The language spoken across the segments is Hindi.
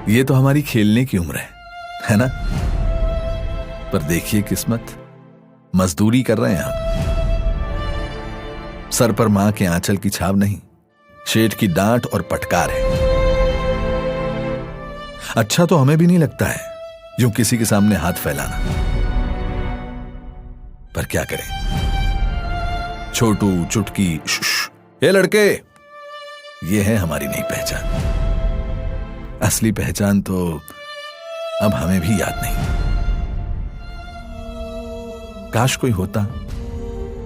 ये तो हमारी खेलने की उम्र है ना? पर देखिए किस्मत, मजदूरी कर रहे हैं हम। सर पर मां के आंचल की छाव नहीं, शेठ की डांट और पटकार है। अच्छा तो हमें भी नहीं लगता है यूं किसी के सामने हाथ फैलाना, पर क्या करें, छोटू चुटकी ये लड़के, ये है हमारी नई पहचान। असली पहचान तो अब हमें भी याद नहीं। काश कोई होता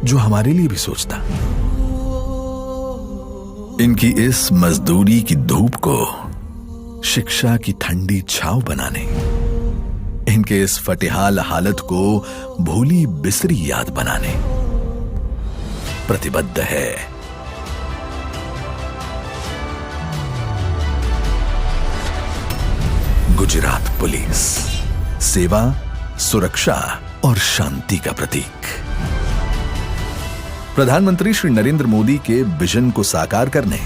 जो हमारे लिए भी सोचता। इनकी इस मजदूरी की धूप को शिक्षा की ठंडी छाव बनाने, इनके इस फटेहाल हालत को भूली बिसरी याद बनाने प्रतिबद्ध है गुजरात पुलिस। सेवा, सुरक्षा और शांति का प्रतीक। प्रधानमंत्री श्री नरेंद्र मोदी के विजन को साकार करने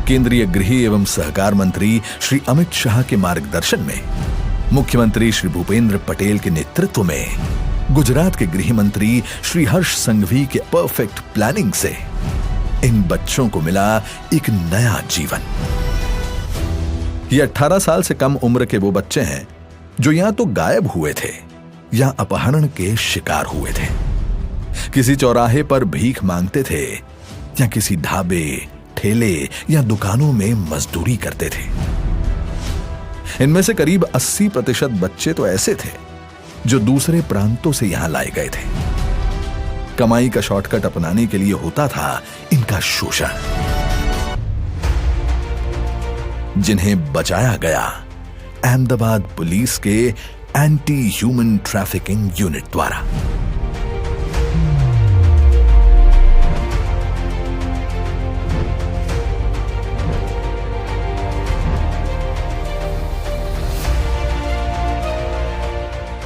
केंद्रीय गृह एवं सहकार मंत्री श्री अमित शाह के मार्गदर्शन में, मुख्यमंत्री श्री भूपेंद्र पटेल के नेतृत्व में, गुजरात के गृह मंत्री श्री हर्ष संघवी के परफेक्ट प्लानिंग से इन बच्चों को मिला एक नया जीवन। ये 18 साल से कम उम्र के वो बच्चे हैं जो या तो गायब हुए थे या अपहरण के शिकार हुए थे, किसी चौराहे पर भीख मांगते थे या किसी ढाबे, ठेले या दुकानों में मजदूरी करते थे। इनमें से करीब 80% बच्चे तो ऐसे थे जो दूसरे प्रांतों से यहां लाए गए थे। कमाई का शॉर्टकट अपनाने के लिए होता था इनका शोषण, जिन्हें बचाया गया अहमदाबाद पुलिस के एंटी ह्यूमन ट्रैफिकिंग यूनिट द्वारा।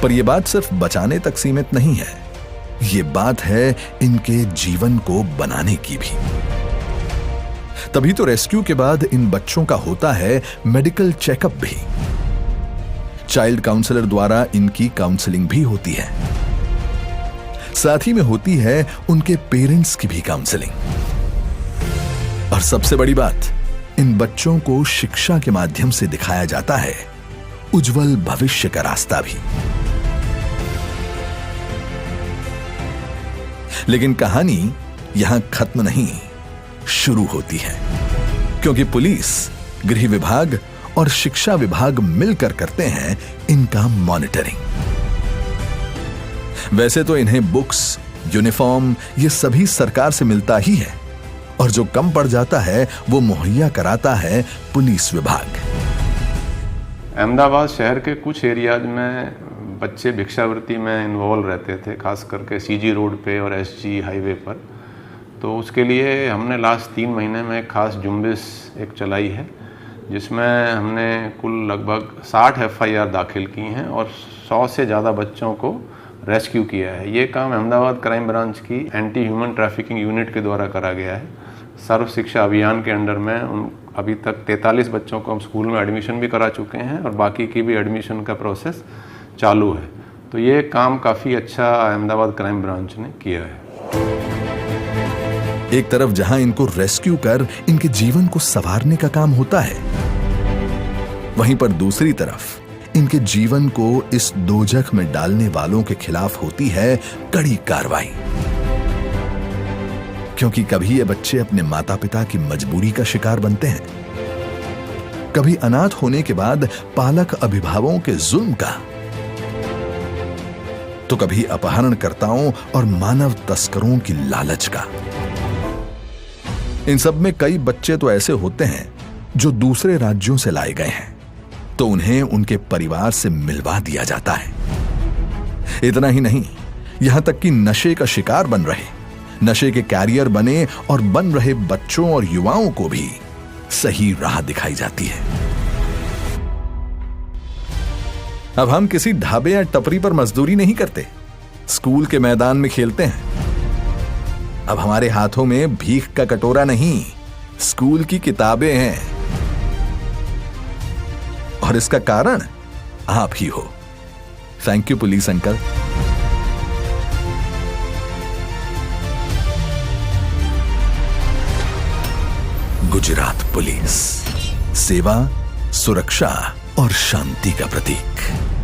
पर यह बात सिर्फ बचाने तक सीमित नहीं है, यह बात है इनके जीवन को बनाने की भी। तभी तो रेस्क्यू के बाद इन बच्चों का होता है मेडिकल चेकअप भी। चाइल्ड काउंसलर द्वारा इनकी काउंसलिंग भी होती है, साथ ही में होती है उनके पेरेंट्स की भी काउंसलिंग। और सबसे बड़ी बात, इन बच्चों को शिक्षा के माध्यम से दिखाया जाता है उज्जवल भविष्य का रास्ता भी। लेकिन कहानी यहां खत्म नहीं, शुरू होती है, क्योंकि पुलिस, गृह विभाग और शिक्षा विभाग मिलकर करते हैं इनका मॉनिटरिंग। वैसे तो इन्हें बुक्स, यूनिफॉर्म ये सभी सरकार से मिलता ही है, और जो कम पड़ जाता है वो मुहैया कराता है पुलिस विभाग। अहमदाबाद शहर के कुछ एरियाज में बच्चे भिक्षावृत्ति में इन्वॉल्व रहते थे, खास करके सीजी रोड पे और एसजी हाईवे पर। तो उसके लिए हमने लास्ट 3 महीने में एक खास झुंबेश एक चलाई है, जिसमें हमने कुल लगभग 60 FIR दाखिल की हैं और 100 से ज़्यादा बच्चों को रेस्क्यू किया है। ये काम अहमदाबाद क्राइम ब्रांच की एंटी ह्यूमन ट्रैफिकिंग यूनिट के द्वारा करा गया है। सर्व शिक्षा अभियान के अंडर में अभी तक 43 बच्चों को हम स्कूल में एडमिशन भी करा चुके हैं और बाकी की भी एडमिशन का प्रोसेस चालू है। तो ये काम काफ़ी अच्छा अहमदाबाद क्राइम ब्रांच ने किया है। एक तरफ जहां इनको रेस्क्यू कर इनके जीवन को संवारने का काम होता है, वहीं पर दूसरी तरफ इनके जीवन को इस दोजख में डालने वालों के खिलाफ होती है कड़ी कार्रवाई। क्योंकि कभी ये बच्चे अपने माता पिता की मजबूरी का शिकार बनते हैं, कभी अनाथ होने के बाद पालक अभिभावकों के जुल्म का, तो कभी अपहरणकर्ताओं और मानव तस्करों की लालच का। इन सब में कई बच्चे तो ऐसे होते हैं जो दूसरे राज्यों से लाए गए हैं, तो उन्हें उनके परिवार से मिलवा दिया जाता है। इतना ही नहीं, यहां तक कि नशे का शिकार बन रहे, नशे के कैरियर बने और बन रहे बच्चों और युवाओं को भी सही राह दिखाई जाती है। अब हम किसी ढाबे या टपरी पर मजदूरी नहीं करते, स्कूल के मैदान में खेलते हैं। अब हमारे हाथों में भीख का कटोरा नहीं, स्कूल की किताबें हैं। और और इसका कारण आप ही हो। Thank you police uncle. Gujarat police, सेवा, सुरक्षा और शांति का प्रतीक।